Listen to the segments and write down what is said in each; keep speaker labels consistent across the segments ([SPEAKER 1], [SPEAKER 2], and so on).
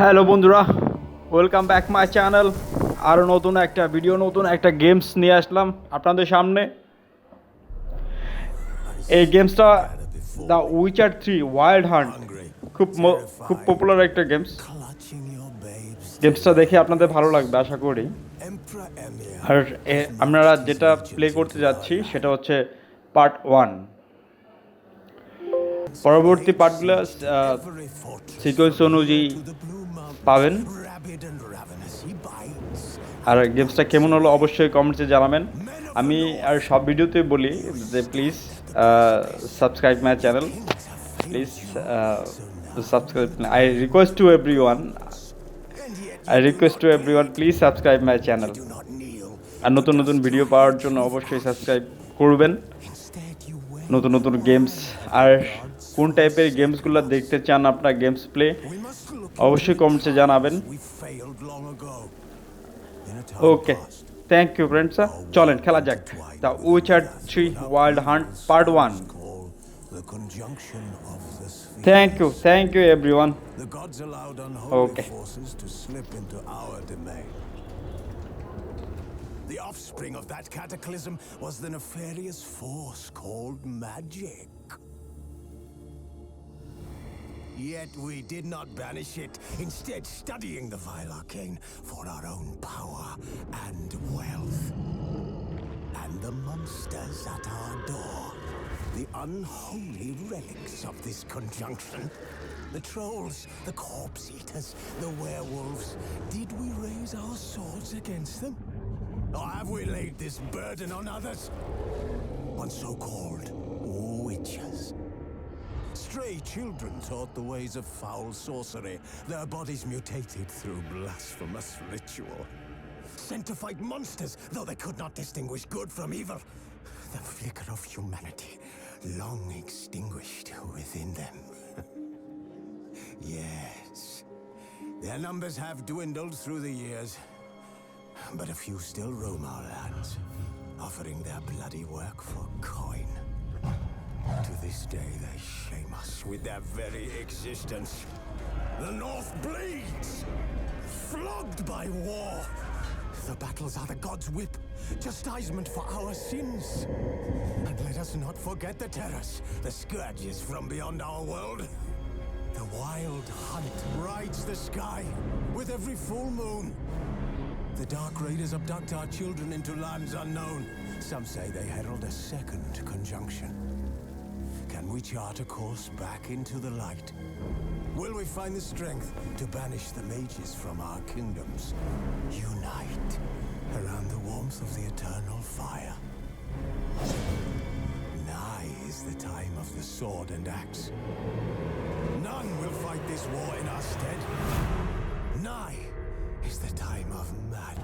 [SPEAKER 1] Hello বন্ধুরা, welcome back my channel. আরও নতুন একটা ভিডিও, নতুন একটা গেমস নিয়ে আসলাম আপনাদের সামনে। এই গেমসটা দ্য উইচার 3 ওয়াইল্ড হান্ট, খুব পপুলার একটা গেমস। গেমসটা দেখে আপনাদের ভালো লাগবে আশা করি। আর আপনারা যেটা প্লে করতে যাচ্ছি সেটা হচ্ছে পার্ট 1। পরবর্তী পার্টগুলো সিকোয়েন্স অনুযায়ী পাবেন। আর গেমসটা কেমন হলো অবশ্যই কমেন্টসে জানাবেন। আমি আর সব ভিডিওতে বলি যে please subscribe my channel, please subscribe. I request to everyone please subscribe my channel. আর নতুন নতুন ভিডিও পাওয়ার জন্য অবশ্যই সাবস্ক্রাইব করবেন। নতুন নতুন গেমস আর কোন টাইপের গেমসগুলো দেখতে চান আপনার গেমস প্লে অবশ্যই কমেন্টসে জানাবেন। Okay, thank you friends. চলেন খেলা যাক the Witcher 3 wild hunt part 1। Thank you everyone. Okay.
[SPEAKER 2] The offspring of that cataclysm was the nefarious force called magic. Yet we did not banish it, instead studying the vile arcane for our own power and wealth. And the monsters at our door, the unholy relics of this conjunction, the trolls, the corpse eaters, the werewolves, did we raise our swords against them? Or have we laid this burden on others? On so-called witches. Stray children taught the ways of foul sorcery, their bodies mutated through blasphemous ritual. Sent to fight monsters, though they could not distinguish good from evil. The flicker of humanity, long extinguished within them. Yes, their numbers have dwindled through the years. But a few still roam our lands, offering their bloody work for coin. To this day they shame us with their very existence. The North bleeds, flogged by war. The battles are the gods' whip, chastisement for our sins. And let us not forget the terrors, the scourges from beyond our world. The wild hunt rides the sky with every full moon. The Dark Raiders abduct our children into lands unknown. Some say they herald a second conjunction. Can we chart a course back into the light? Will we find the strength to banish the mages from our kingdoms? Unite around the warmth of the eternal fire. Nigh is the time of the sword and axe. None will fight this war in our stead. Nigh is the time of mad.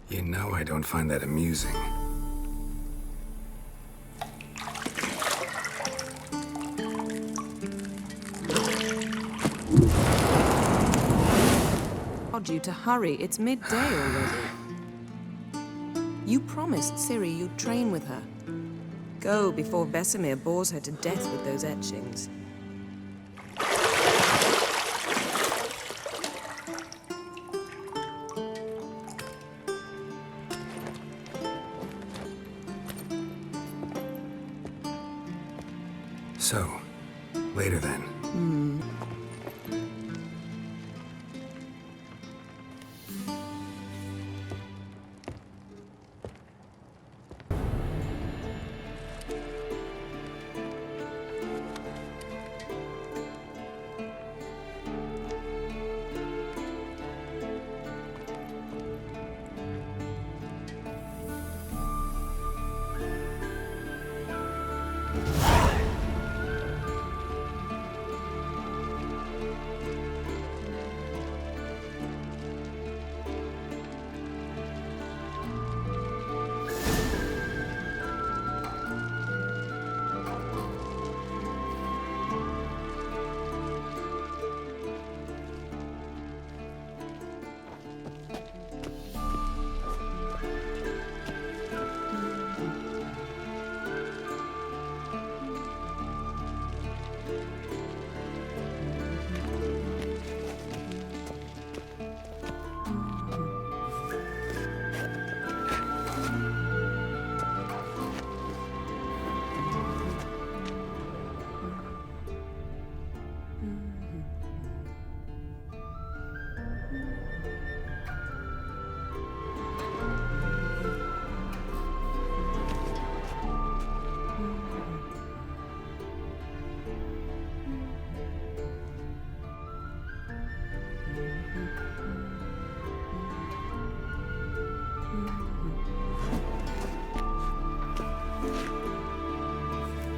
[SPEAKER 2] You know I don't find that amusing.
[SPEAKER 3] Told you to hurry. It's midday already. You promised Ciri you'd train with her. Go before Vesemir bores her to death with those etchings.
[SPEAKER 2] So, later then.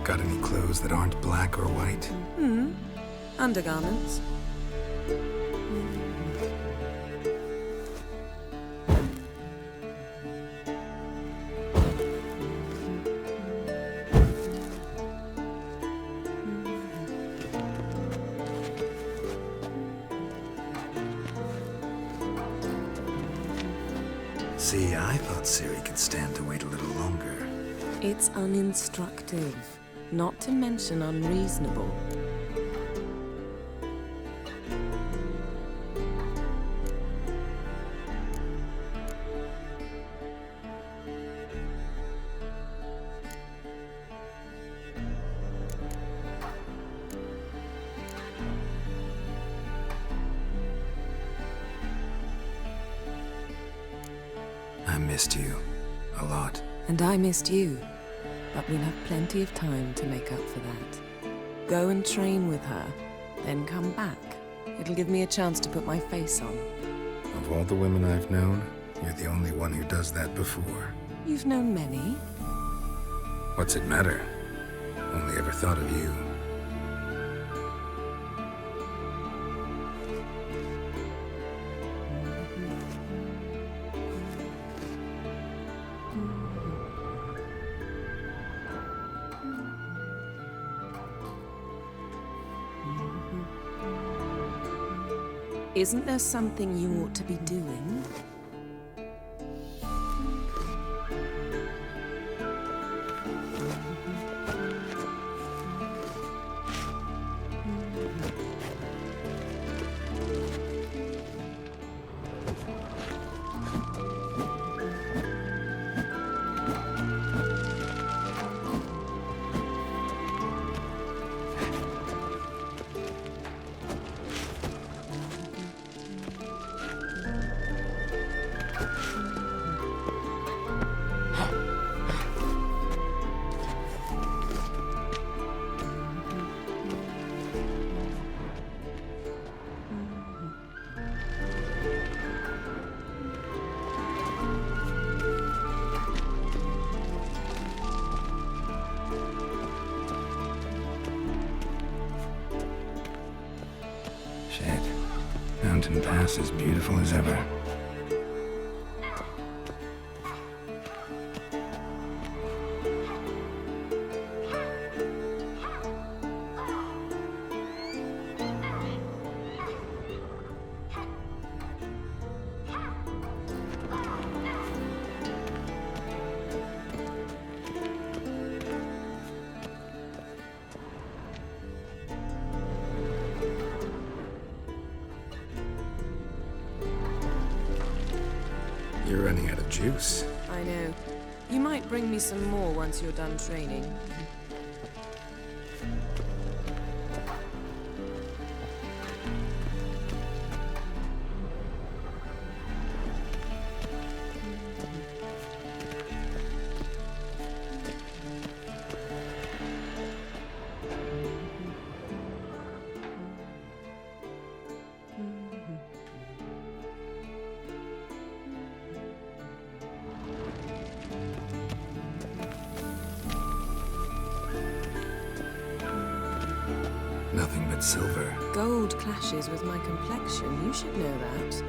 [SPEAKER 2] Got any clothes that aren't black or white?
[SPEAKER 3] Undergarments.
[SPEAKER 2] See, I thought Ciri could stand to wait a little longer.
[SPEAKER 3] It's uninstructive, not to mention unreasonable.
[SPEAKER 2] I missed you. A lot.
[SPEAKER 3] And I missed you. But we'll have plenty of time to make up for that. Go and train with her, then come back. It'll give me a chance to put my face on.
[SPEAKER 2] Of all the women I've known, you're the only one who does that before.
[SPEAKER 3] You've known many.
[SPEAKER 2] What's it matter? Only ever thought of you.
[SPEAKER 3] Isn't there something you ought to be doing?
[SPEAKER 2] Mountain Pass as beautiful as ever.
[SPEAKER 4] You're running out of juice.
[SPEAKER 3] I know. You might bring me some more once you're done training.
[SPEAKER 4] Nothing but silver.
[SPEAKER 3] Gold clashes with my complexion. You should know that.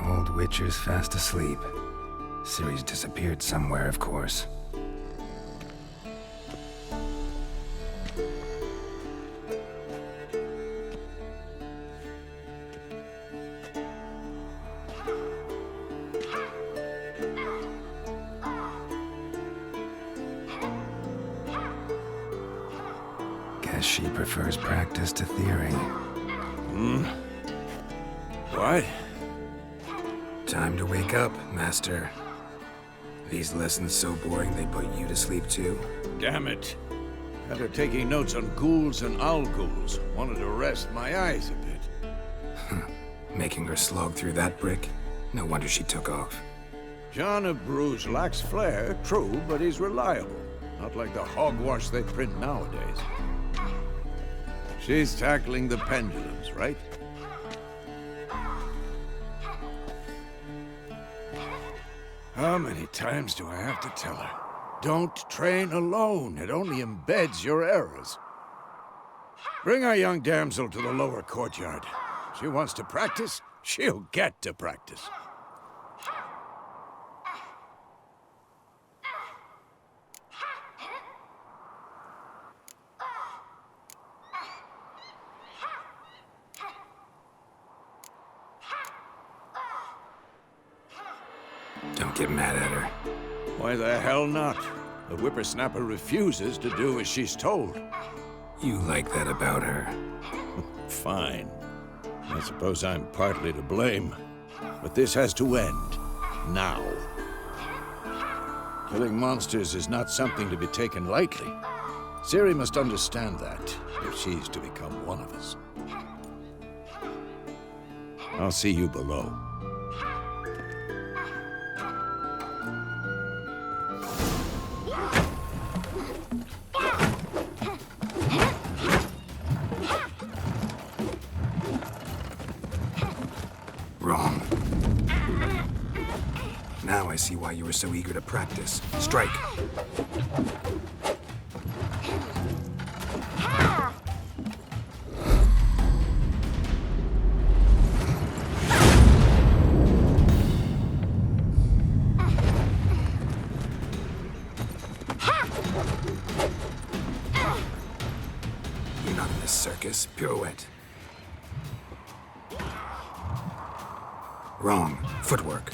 [SPEAKER 4] Old Witcher's fast asleep. Ciri's disappeared somewhere, of course. Guess she prefers practice to theory.
[SPEAKER 2] What?
[SPEAKER 4] Time to wake up, Master. These lessons so boring they put you to sleep too?
[SPEAKER 2] Damn it. Had her taking notes on ghouls and owl ghouls. Wanted to rest my eyes a bit.
[SPEAKER 4] Making her slog through that brick? No wonder she took off.
[SPEAKER 2] John of Bruges lacks flair, true, but he's reliable. Not like the hogwash they print nowadays. She's tackling the pendulums, right? How many times do I have to tell her? Don't train alone. It only embeds your errors. Bring our young damsel to the lower courtyard. She wants to practice, she'll get to practice.
[SPEAKER 4] Don't get mad at her.
[SPEAKER 2] Why the hell not? The whippersnapper refuses to do as she's told.
[SPEAKER 4] You like that about her.
[SPEAKER 2] Fine. I suppose I'm partly to blame. But this has to end. Now. Killing monsters is not something to be taken lightly. Ciri must understand that, if she's to become one of us. I'll see you below.
[SPEAKER 4] Wrong. Now I see why you were so eager to practice. Strike. You're not in this circus. Pirouette. Wrong. Footwork.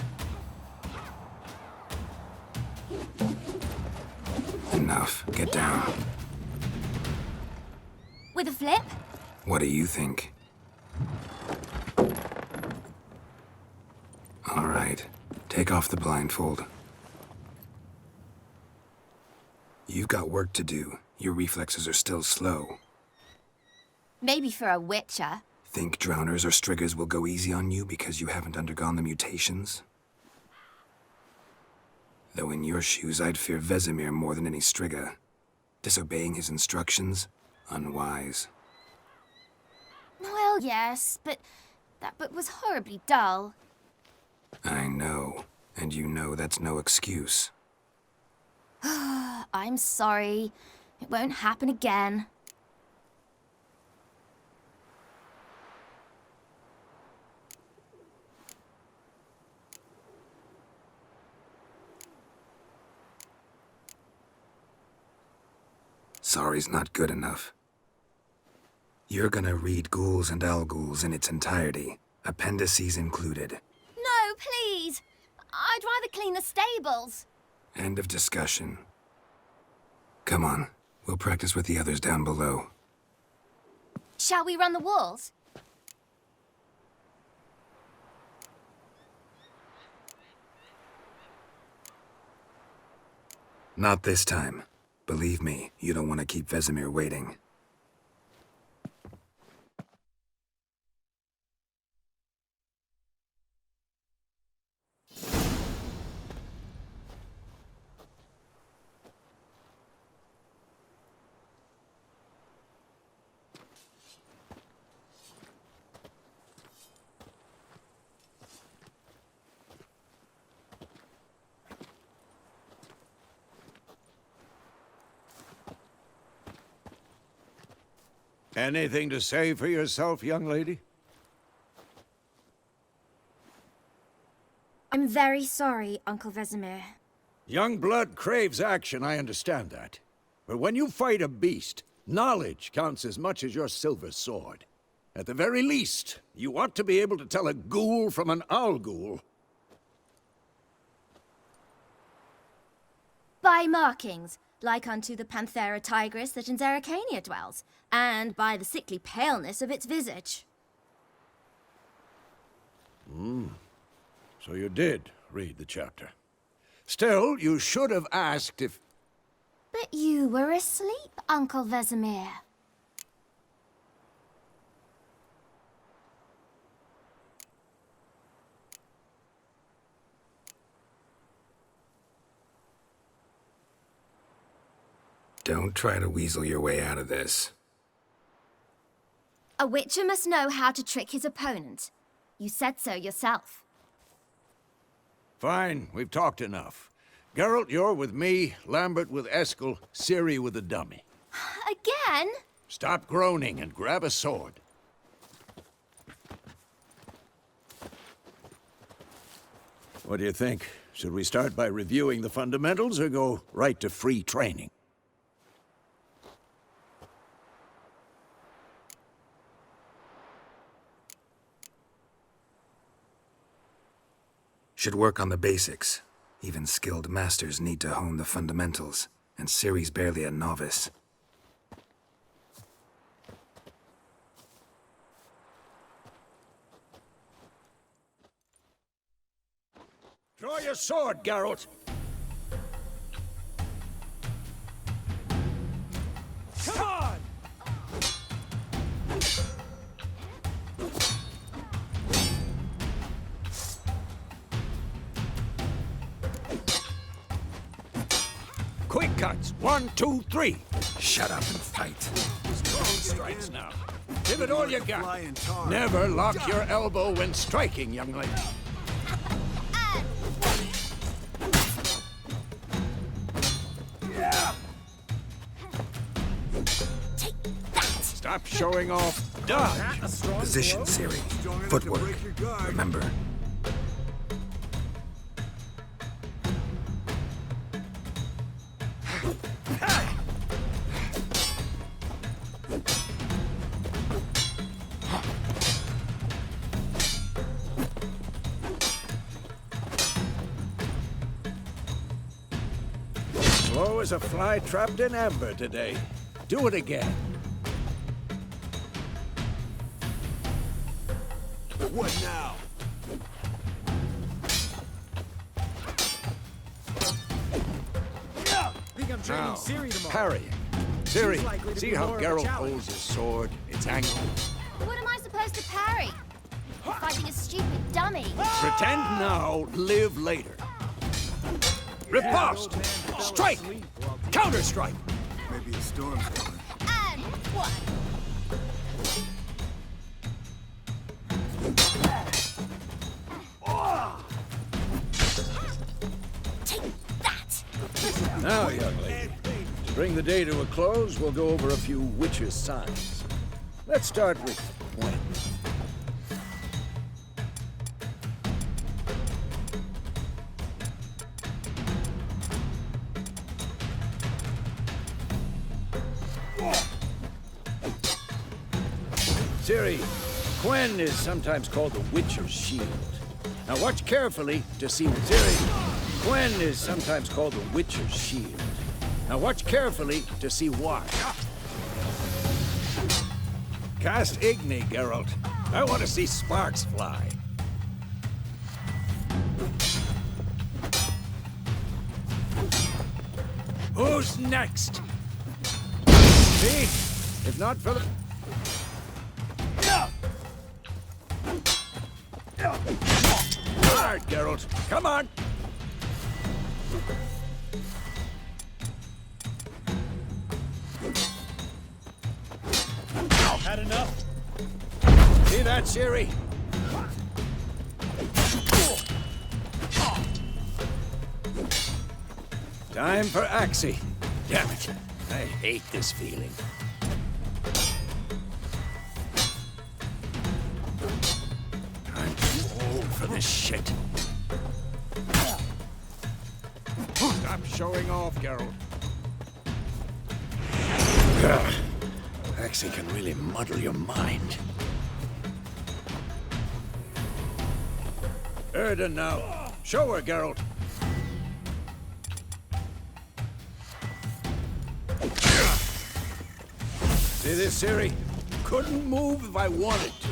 [SPEAKER 4] Enough. Get down.
[SPEAKER 5] With a flip?
[SPEAKER 4] What do you think? All right. Take off the blindfold. You've got work to do. Your reflexes are still slow.
[SPEAKER 5] Maybe for a witcher.
[SPEAKER 4] Think drowners or striggers will go easy on you because you haven't undergone the mutations? Though in your shoes, I'd fear Vesemir more than any strigger. Disobeying his instructions? Unwise.
[SPEAKER 5] Well, yes, but that book was horribly dull.
[SPEAKER 4] I know. And you know that's no excuse.
[SPEAKER 5] I'm sorry. It won't happen again.
[SPEAKER 4] Sorry's not good enough. You're gonna read Ghouls and Alghouls in its entirety, appendices included.
[SPEAKER 5] No, please! I'd rather clean the stables.
[SPEAKER 4] End of discussion. Come on, we'll practice with the others down below.
[SPEAKER 5] Shall we run the walls?
[SPEAKER 4] Not this time. Believe me, you don't want to keep Vesemir waiting.
[SPEAKER 2] Anything to say for yourself, young lady?
[SPEAKER 5] I'm very sorry, Uncle Vesemir.
[SPEAKER 2] Young blood craves action, I understand that. But when you fight a beast, knowledge counts as much as your silver sword. At the very least, you ought to be able to tell a ghoul from an owl-ghoul.
[SPEAKER 5] By markings, like unto the Panthera tigris that in Zerrikania dwells, and by the sickly paleness of its visage.
[SPEAKER 2] So you did read the chapter. Still, you should have asked if...
[SPEAKER 5] But you were asleep, Uncle Vesemir.
[SPEAKER 4] Don't try to weasel your way out of this.
[SPEAKER 5] A witcher must know how to trick his opponent. You said so yourself.
[SPEAKER 2] Fine, we've talked enough. Geralt, you're with me, Lambert with Eskel, Ciri with the dummy.
[SPEAKER 5] Again?
[SPEAKER 2] Stop groaning and grab a sword. What do you think? Should we start by reviewing the fundamentals or go right to free training?
[SPEAKER 4] Should work on the basics. Even skilled masters need to hone the fundamentals, and Ciri's barely a novice.
[SPEAKER 2] Draw your sword, Geralt! Come on! Quick cuts! 1, 2, 3!
[SPEAKER 4] Shut up and fight.
[SPEAKER 2] Strong strikes now. Give it all you got. Never lock your elbow when striking, young lady. Stop showing off. Dodge.
[SPEAKER 4] Position, Ciri. Footwork. Remember.
[SPEAKER 2] Slow as a fly trapped in amber today. Do it again. What now?
[SPEAKER 6] Think I'm training
[SPEAKER 2] Now,
[SPEAKER 6] Ciri tomorrow.
[SPEAKER 2] parrying. Ciri, see how Geralt holds his sword? It's angled.
[SPEAKER 5] What am I supposed to parry? You're fighting a stupid dummy.
[SPEAKER 2] Pretend now, live later. Riposte! Strike! Counter-strike!
[SPEAKER 6] Maybe a storm's coming.
[SPEAKER 5] And one. Take that!
[SPEAKER 2] Now, young lady, to bring the day to a close, we'll go over a few witches' signs. Let's start with Gwen. Ciri, Gwen is sometimes called the Witcher's Shield. Now watch carefully to see Ciri. Gwen is sometimes called the Witcher's Shield. Now watch carefully to see why. Cast Igni, Geralt. I want to see sparks fly. Who's next? See? If not for the... Hard, Geralt. Come on.
[SPEAKER 7] Had enough?
[SPEAKER 2] See that, Ciri? Time for Axie. Damn it. I hate this feeling. I'm too old for this shit. Stop showing off, Geralt. Ugh. Axie can really muddle your mind. Erden now. Show her, Geralt. See this, Ciri? Couldn't move if I wanted to.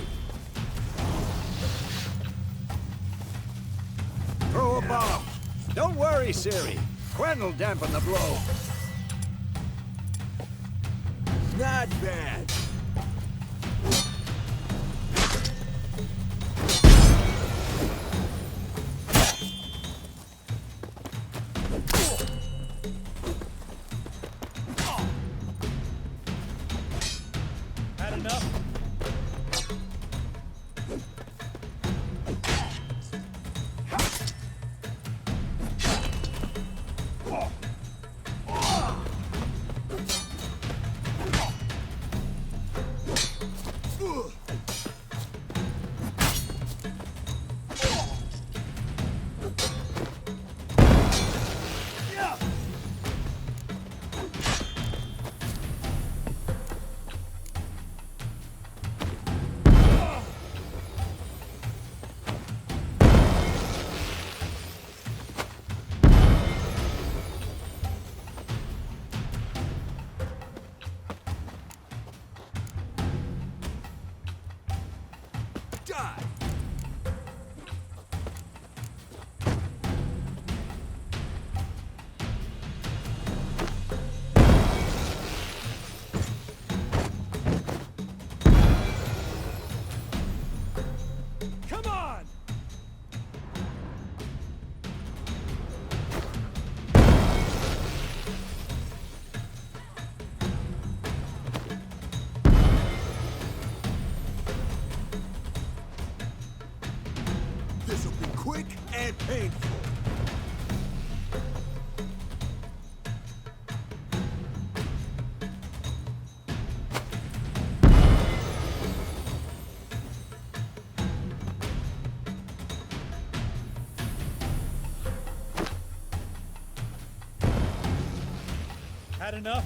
[SPEAKER 2] Throw a bomb. Don't worry, Ciri. Gwen will dampen the blow. Not bad.
[SPEAKER 7] Had enough?
[SPEAKER 2] Die!
[SPEAKER 7] Come on!
[SPEAKER 6] This'll be quick and painful.
[SPEAKER 7] Had enough?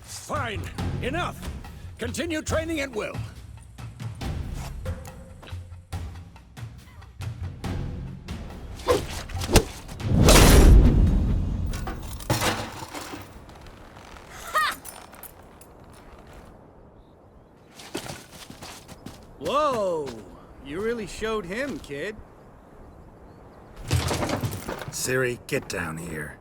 [SPEAKER 2] Fine. Enough. Continue training at will. Whoa!
[SPEAKER 6] really showed him, kid.
[SPEAKER 4] Ciri, get down here.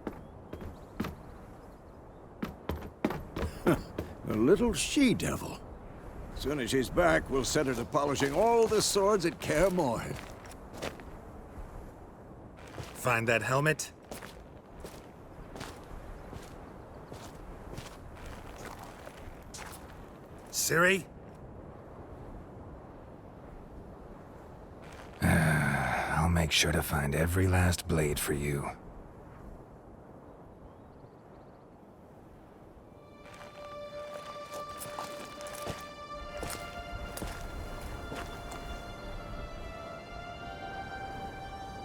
[SPEAKER 2] A little she-devil. As soon as she's back, we'll set her to polishing all the swords at Kaer Morhen.
[SPEAKER 4] Find that helmet? Ciri? I'll make sure to find every last blade for you.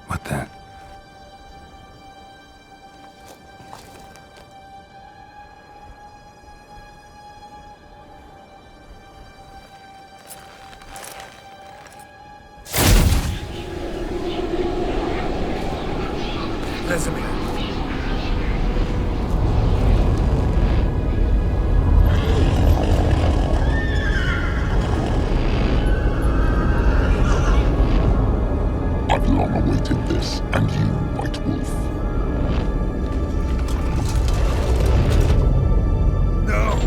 [SPEAKER 4] What the? Vesemir.
[SPEAKER 8] I've long awaited this, and you, White Wolf.
[SPEAKER 4] No!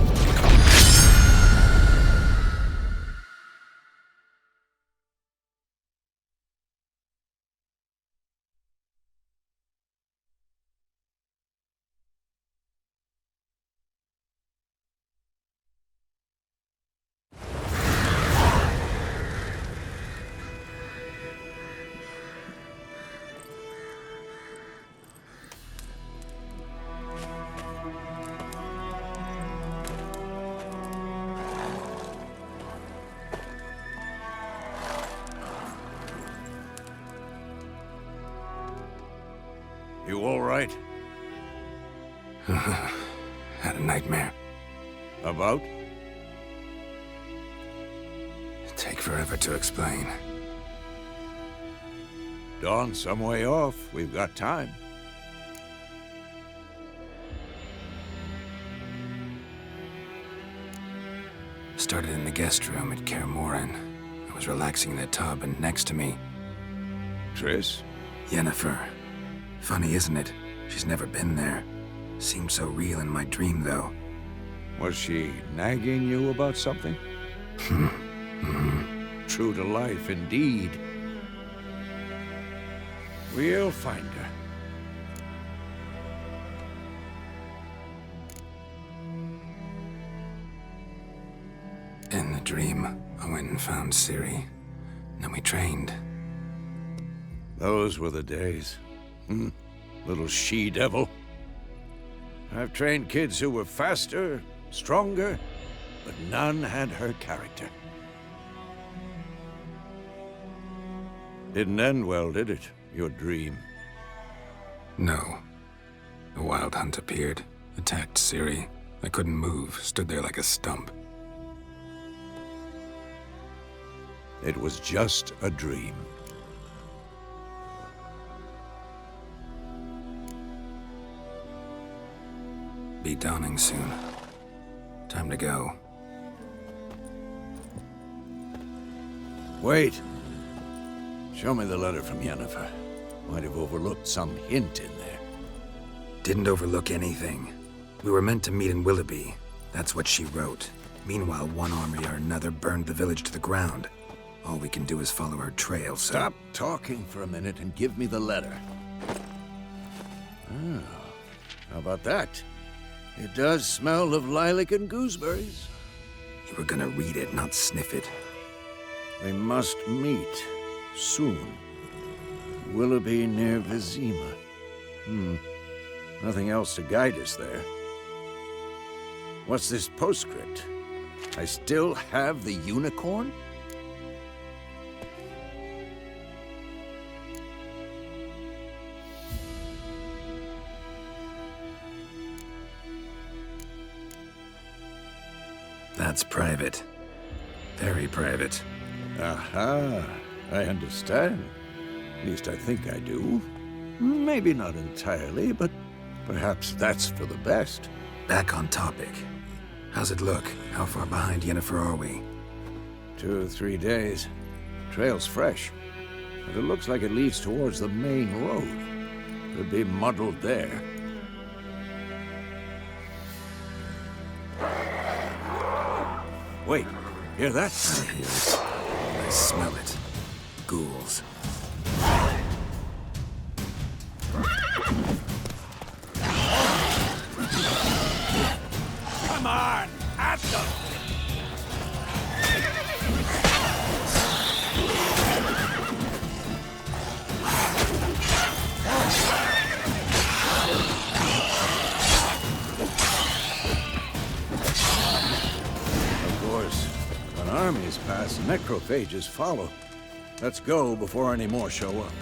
[SPEAKER 2] You all right?
[SPEAKER 4] Had a nightmare.
[SPEAKER 2] About?
[SPEAKER 4] Take forever to explain.
[SPEAKER 2] Dawn's some way off. We've got time.
[SPEAKER 4] Started in the guest room at Kaer Morhen. I was relaxing in the tub, and next to me,
[SPEAKER 2] Triss?
[SPEAKER 4] Yennefer. Funny, isn't it? She's never been there. Seemed so real in my dream, though.
[SPEAKER 2] Was she nagging you about something? True to life, indeed. We'll find her.
[SPEAKER 4] In the dream, I went and found Ciri. Then we trained.
[SPEAKER 2] Those were the days. Little she-devil. I've trained kids who were faster, stronger, but none had her character. Didn't end well, did it? Your dream?
[SPEAKER 4] No. The Wild Hunt appeared, attacked Ciri. I couldn't move, stood there like a stump.
[SPEAKER 2] It was just a dream.
[SPEAKER 4] Be dawning soon. Time to go.
[SPEAKER 2] Wait. Show me the letter from Yennefer. Might have overlooked some hint in there.
[SPEAKER 4] Didn't overlook anything. We were meant to meet in Willoughby. That's what she wrote. Meanwhile, one army or another burned the village to the ground. All we can do is follow her trail, so...
[SPEAKER 2] Stop talking for a minute and give me the letter. Oh, how about that? It does smell of lilac and gooseberries.
[SPEAKER 4] You were gonna read it, not sniff it.
[SPEAKER 2] We must meet soon. Willoughby near Vizima. Nothing else to guide us there. What's this postscript? I still have the unicorn?
[SPEAKER 4] That's private. Very private.
[SPEAKER 2] Aha, I understand. At least I think I do. Maybe not entirely, but perhaps that's for the best.
[SPEAKER 4] Back on topic. How's it look? How far behind Yennefer are we?
[SPEAKER 2] 2 or 3 days.
[SPEAKER 9] Trail's fresh, but it looks like it leads towards the main road. Could be muddled there. Wait, hear that?
[SPEAKER 4] I hear it. I smell it. Ghouls.
[SPEAKER 9] Come on, at them! Of course, when armies pass, necrophages follow. Let's go before any more show up.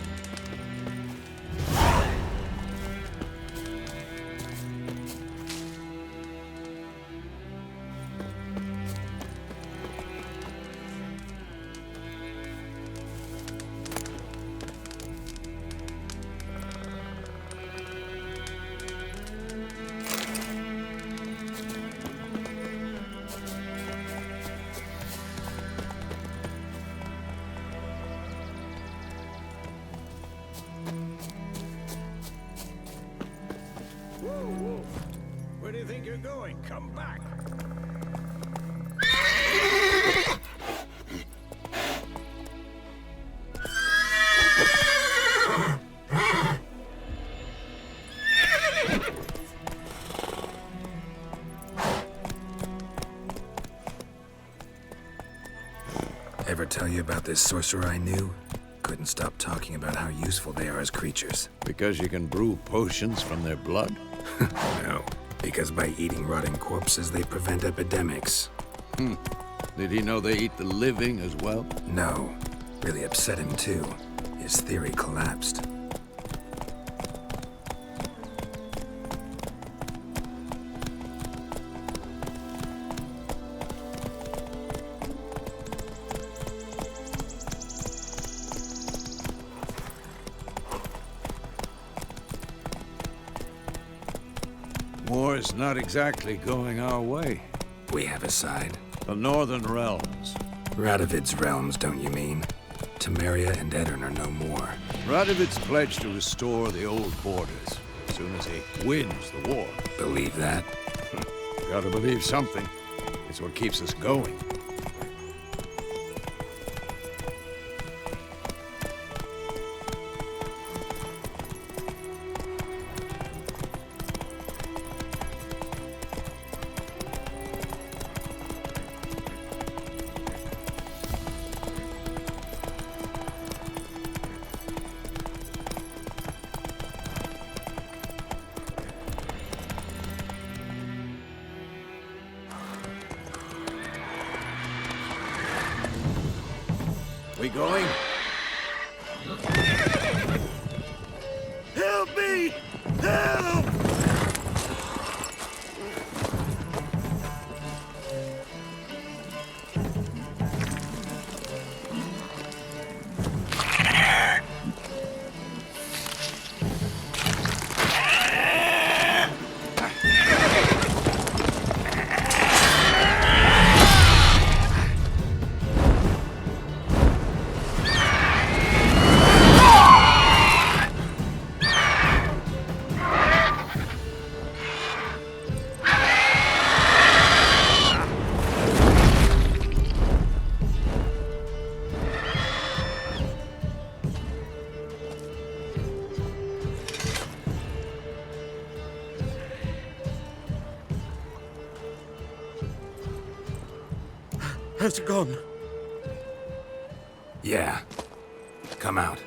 [SPEAKER 9] Where do you think you're going? Come back!
[SPEAKER 4] Ever tell you about this sorcerer I knew? Couldn't stop talking about how useful they are as creatures.
[SPEAKER 9] Because you can brew potions from their blood?
[SPEAKER 4] No, because by eating rotting corpses, they prevent epidemics.
[SPEAKER 9] Did he know they eat the living as well?
[SPEAKER 4] No, really upset him too. His theory collapsed.
[SPEAKER 9] War's not exactly going our way.
[SPEAKER 4] We have a side.
[SPEAKER 9] The Northern Realms.
[SPEAKER 4] Radovid's realms, don't you mean? Temeria and Edirn are no more.
[SPEAKER 9] Radovid's pledged to restore the old borders as soon as he wins the war.
[SPEAKER 4] Believe that?
[SPEAKER 9] Gotta believe something. It's what keeps us going. We going? Help me! Help!
[SPEAKER 6] Has it gone?
[SPEAKER 4] Yeah. Come out.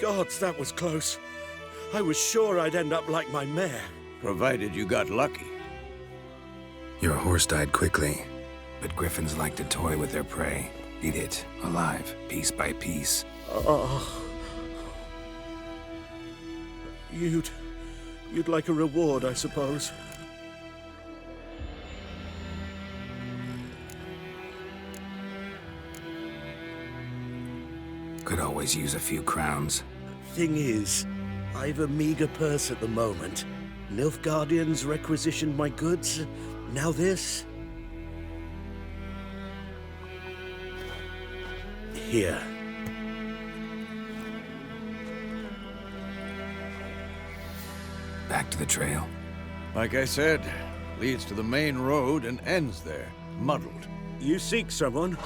[SPEAKER 6] Gods, that was close. I was sure I'd end up like my mare.
[SPEAKER 9] Provided you got lucky.
[SPEAKER 4] Your horse died quickly, but griffins like to toy with their prey. Eat it, alive, piece by piece.
[SPEAKER 6] Oh. You'd like a reward, I suppose.
[SPEAKER 4] Could always use a few crowns.
[SPEAKER 6] Thing is, I've a meager purse at the moment. Nilfgaardians requisitioned my goods. Now this. Here.
[SPEAKER 4] Back to the trail.
[SPEAKER 9] Like I said, leads to the main road and ends there, muddled.
[SPEAKER 6] You seek someone?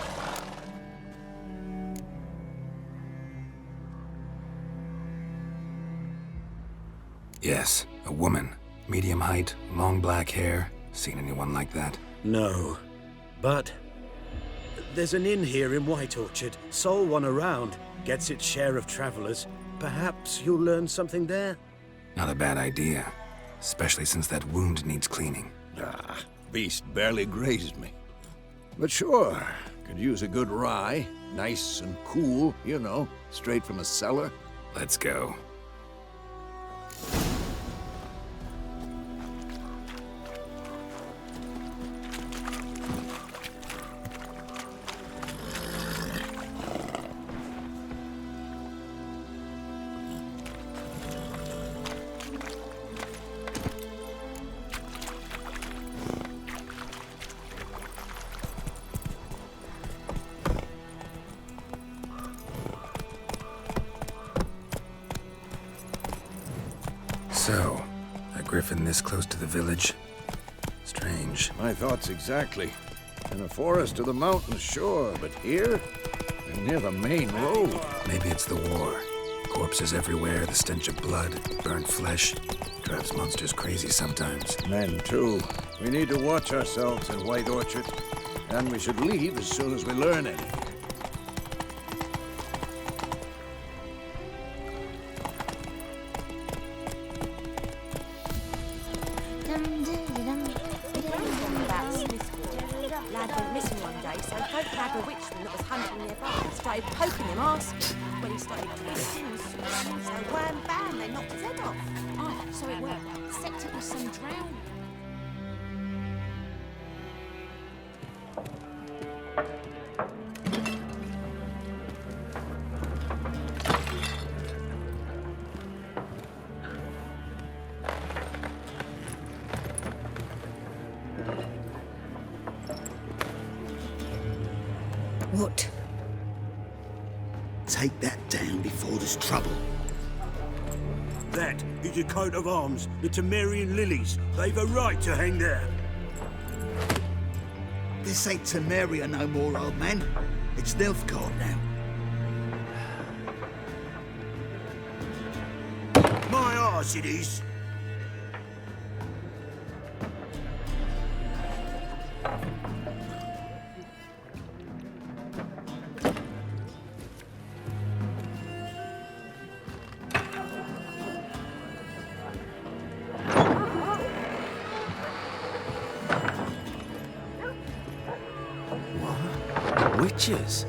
[SPEAKER 4] Yes, a woman. Medium height, long black hair. Seen anyone like that?
[SPEAKER 6] No. But there's an inn here in White Orchard. Sole one around. Gets its share of travelers. Perhaps you'll learn something there?
[SPEAKER 4] Not a bad idea. Especially since that wound needs cleaning.
[SPEAKER 9] Ah, beast barely grazed me. But sure, could use a good rye. Nice and cool, you know, straight from a cellar.
[SPEAKER 4] Let's go. So, a griffin this close to the village? Strange.
[SPEAKER 9] My thoughts exactly. In a forest to the mountains, sure, but here? And near the main road.
[SPEAKER 4] Maybe it's the war. Corpses everywhere, the stench of blood, burnt flesh. Drives monsters crazy sometimes.
[SPEAKER 9] Men, too. We need to watch ourselves in White Orchard. And we should leave as soon as we learn anything.
[SPEAKER 10] Lad went missing one day, so folk grabbed a witchman that was hunting nearby and started poking him arse. When he started twisting and swishing, so wham bam, they knocked his head off.
[SPEAKER 5] Oh, so it worked. Except it was some drowning.
[SPEAKER 10] What?
[SPEAKER 2] Take that down before there's trouble.
[SPEAKER 6] That is a coat of arms, the Temerian lilies. They've a right to hang there.
[SPEAKER 2] This ain't Temeria no more, old man. It's Nilfgaard now.
[SPEAKER 6] My arse it is.
[SPEAKER 2] Witches?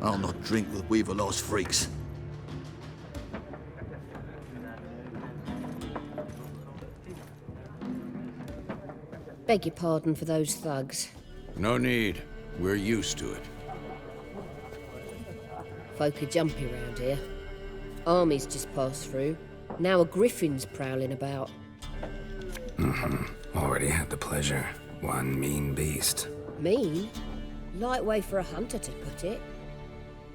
[SPEAKER 2] I'll not drink with Weaverlaw's freaks.
[SPEAKER 10] Beg your pardon for those thugs.
[SPEAKER 9] No need. We're used to it.
[SPEAKER 10] Folk are jumpy round here. Armies just passed through. Now a griffin's prowling about.
[SPEAKER 4] Already had the pleasure. One mean beast.
[SPEAKER 10] Mean? Light way for a hunter to put it.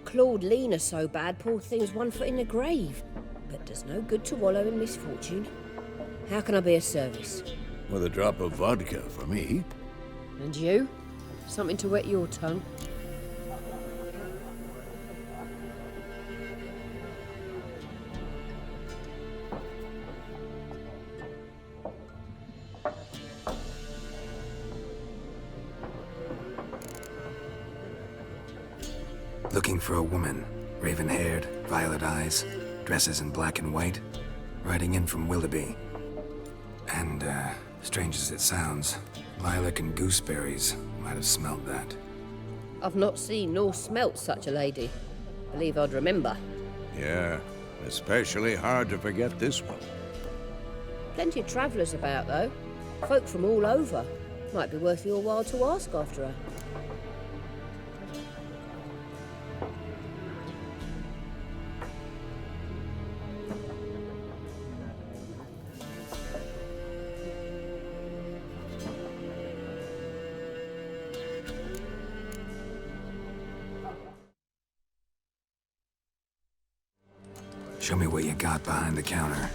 [SPEAKER 10] Clawed Lena so bad, poor thing's 1 foot in the grave. But does no good to wallow in misfortune. How can I be of service?
[SPEAKER 9] With a drop of vodka for me.
[SPEAKER 10] And you? Something to wet your tongue?
[SPEAKER 4] Looking for a woman. Raven-haired, violet eyes, dresses in black and white. Riding in from Willoughby. And, strange as it sounds, lilac and gooseberries might have smelled that.
[SPEAKER 10] I've not seen nor smelt such a lady. Believe I'd remember.
[SPEAKER 9] Yeah, especially hard to forget this one.
[SPEAKER 10] Plenty of travellers about, though. Folk from all over. Might be worth your while to ask after her.
[SPEAKER 4] Show me what you got behind the counter.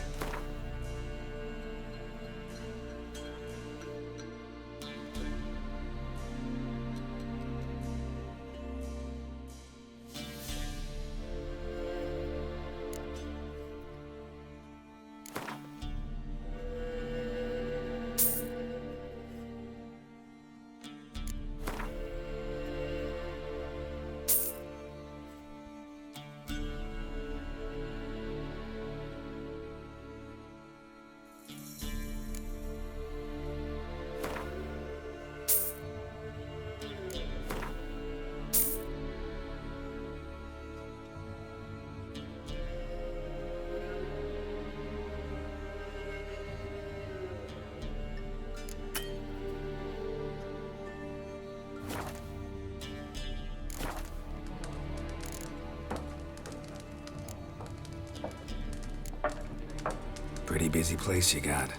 [SPEAKER 4] Pretty busy place you got.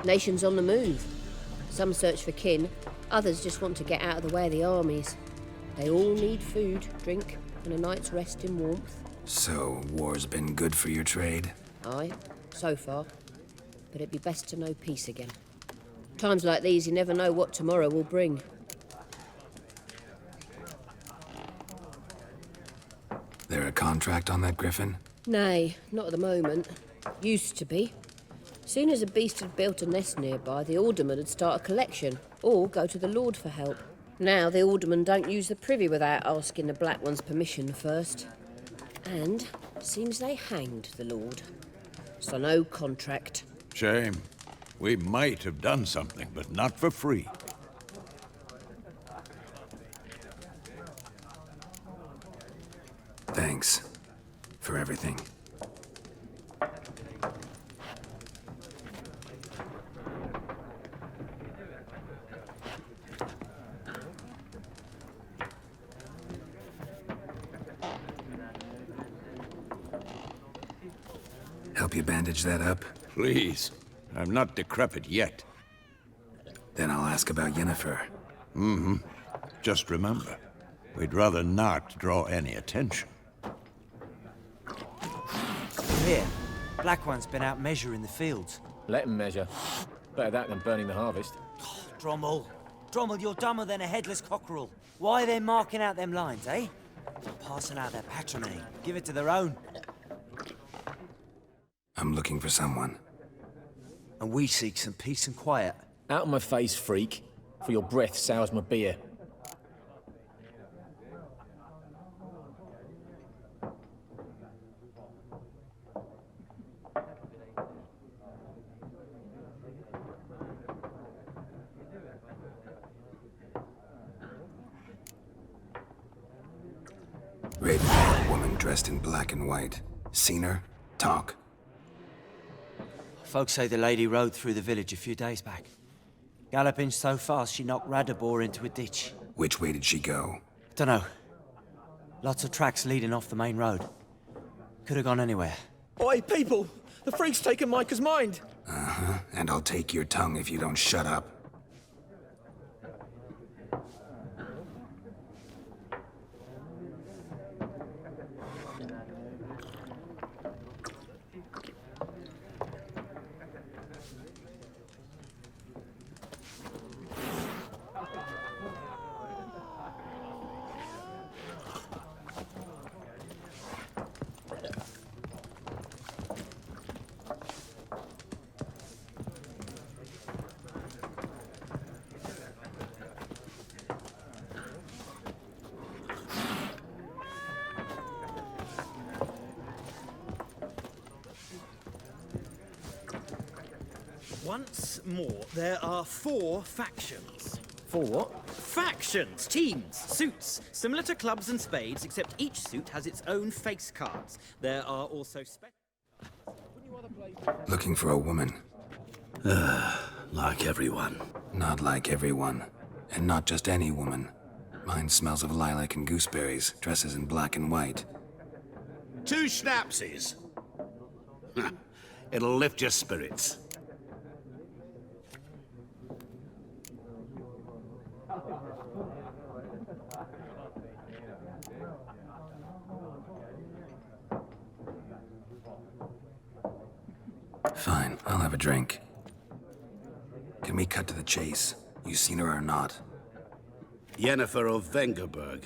[SPEAKER 10] Nations on the move. Some search for kin, others just want to get out of the way of the armies. They all need food, drink, and a night's rest in warmth.
[SPEAKER 4] So, war's been good for your trade?
[SPEAKER 10] Aye, so far. But it'd be best to know peace again. Times like these, you never know what tomorrow will bring.
[SPEAKER 4] There a contract on that griffin?
[SPEAKER 10] Nay, not at the moment. Used to be. Soon as a beast had built a nest nearby, the alderman would start a collection, or go to the Lord for help. Now the aldermen don't use the privy without asking the Black One's permission first. And seems they hanged the Lord. So no contract.
[SPEAKER 9] Shame. We might have done something, but not for free.
[SPEAKER 4] Thanks for everything. Help you bandage that up?
[SPEAKER 9] Please. I'm not decrepit yet.
[SPEAKER 4] Then I'll ask about Yennefer.
[SPEAKER 9] Mm-hmm. Just remember, we'd rather not draw any attention.
[SPEAKER 11] Here, Black One's been out measuring the fields.
[SPEAKER 12] Let him measure. Better that than burning the harvest.
[SPEAKER 11] Drommel. Drommel, you're dumber than a headless cockerel. Why are they marking out them lines, eh? Passing out their patrimony. Give it to their own.
[SPEAKER 4] I'm looking for someone.
[SPEAKER 11] And we seek some peace and quiet.
[SPEAKER 12] Out of my face, freak. For your breath sours my beer.
[SPEAKER 4] Raven-haired woman dressed in black and white. Seen her? Talk.
[SPEAKER 11] Folks say the lady rode through the village a few days back. Galloping so fast she knocked Radabor into a ditch.
[SPEAKER 4] Which way did she go?
[SPEAKER 11] Dunno. Lots of tracks leading off the main road. Could have gone anywhere.
[SPEAKER 13] Oi, people! The freak's taken Micah's mind!
[SPEAKER 4] Uh-huh. And I'll take your tongue if you don't shut up.
[SPEAKER 13] Once more, there are 4 factions.
[SPEAKER 12] 4 what?
[SPEAKER 13] Factions! Teams! Suits! Similar to clubs and spades, except each suit has its own face cards. There are also
[SPEAKER 4] Looking for a woman.
[SPEAKER 6] Like everyone.
[SPEAKER 4] Not like everyone. And not just any woman. Mine smells of lilac and gooseberries, dresses in black and white.
[SPEAKER 14] 2 schnapsies. It'll lift your spirits.
[SPEAKER 4] Fine, I'll have a drink. Can we cut to the chase? You seen her or not?
[SPEAKER 14] Yennefer of Vengerberg.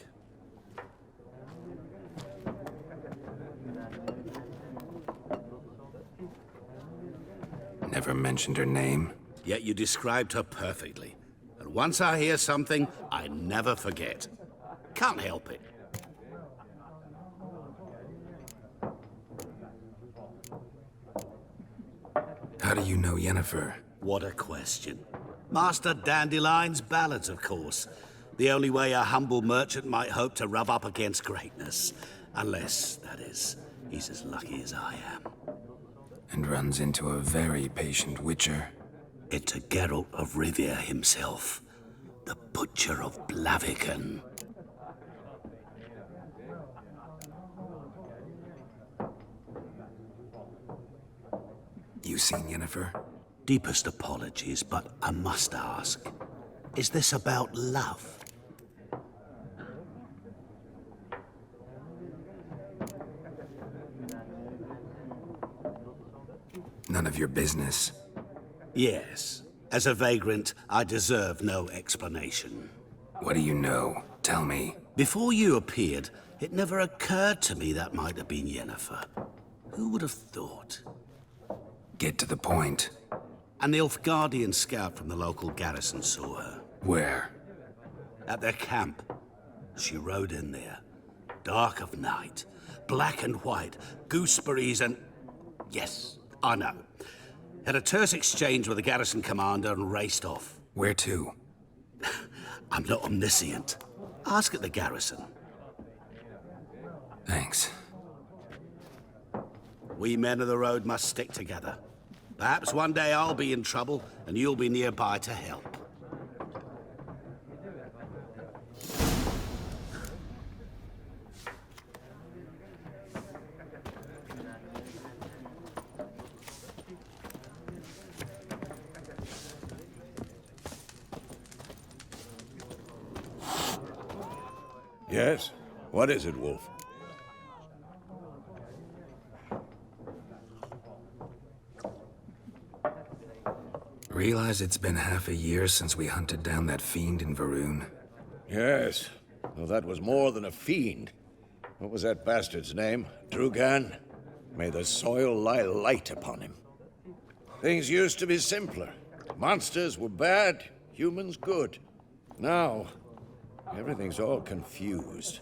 [SPEAKER 4] Never mentioned her name?
[SPEAKER 14] Yet you described her perfectly. And once I hear something, I never forget. Can't help it.
[SPEAKER 4] How do you know Yennefer?
[SPEAKER 14] What a question. Master Dandelion's ballads, of course. The only way a humble merchant might hope to rub up against greatness. Unless, that is, he's as lucky as I am.
[SPEAKER 4] And runs into a very patient witcher.
[SPEAKER 14] It's Geralt of Rivia himself. The Butcher of Blaviken.
[SPEAKER 4] You seen Yennefer?
[SPEAKER 14] Deepest apologies, but I must ask. Is this about love?
[SPEAKER 4] None of your business.
[SPEAKER 14] Yes. As a vagrant, I deserve no explanation.
[SPEAKER 4] What do you know? Tell me.
[SPEAKER 14] Before you appeared, it never occurred to me that might have been Yennefer. Who would have thought?
[SPEAKER 4] Get to the point.
[SPEAKER 14] An Nilfgaardian scout from the local garrison saw her.
[SPEAKER 4] Where?
[SPEAKER 14] At their camp. She rode in there. Dark of night. Black and white. Gooseberries and... Yes, I know. Had a terse exchange with the garrison commander and raced off.
[SPEAKER 4] Where to?
[SPEAKER 14] I'm not omniscient. Ask at the garrison.
[SPEAKER 4] Thanks.
[SPEAKER 14] We men of the road must stick together. Perhaps one day I'll be in trouble and you'll be nearby to help.
[SPEAKER 9] Yes? What is it, Wolf?
[SPEAKER 4] Realize it's been half a year since we hunted down that fiend in Varun?
[SPEAKER 9] Yes. Well, that was more than a fiend. What was that bastard's name? Drugan? May the soil lie light upon him. Things used to be simpler. Monsters were bad, humans good. Now, everything's all confused.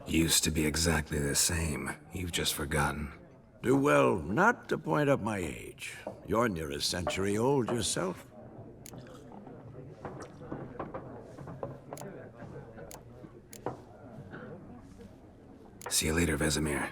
[SPEAKER 4] Used to be exactly the same. You've just forgotten.
[SPEAKER 9] Do well not to point up my age. You're near a century old yourself.
[SPEAKER 4] See you later, Vesemir.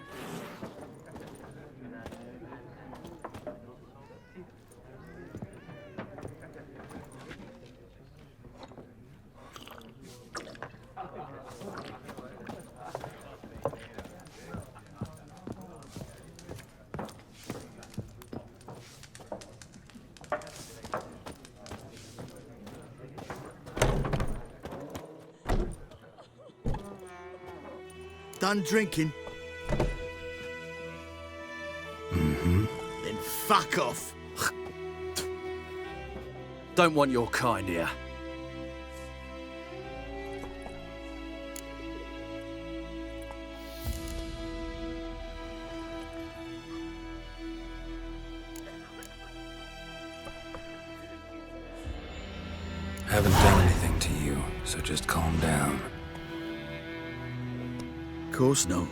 [SPEAKER 15] Done drinking?
[SPEAKER 4] Mm-hmm.
[SPEAKER 15] Then fuck off.
[SPEAKER 16] Don't want your kind here.
[SPEAKER 4] Haven't done anything to you, so just calm down.
[SPEAKER 15] Of course not.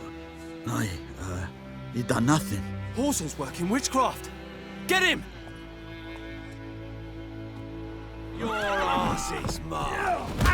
[SPEAKER 15] You done nothing.
[SPEAKER 16] Horsel's working witchcraft. Get him!
[SPEAKER 15] Your ass is mine.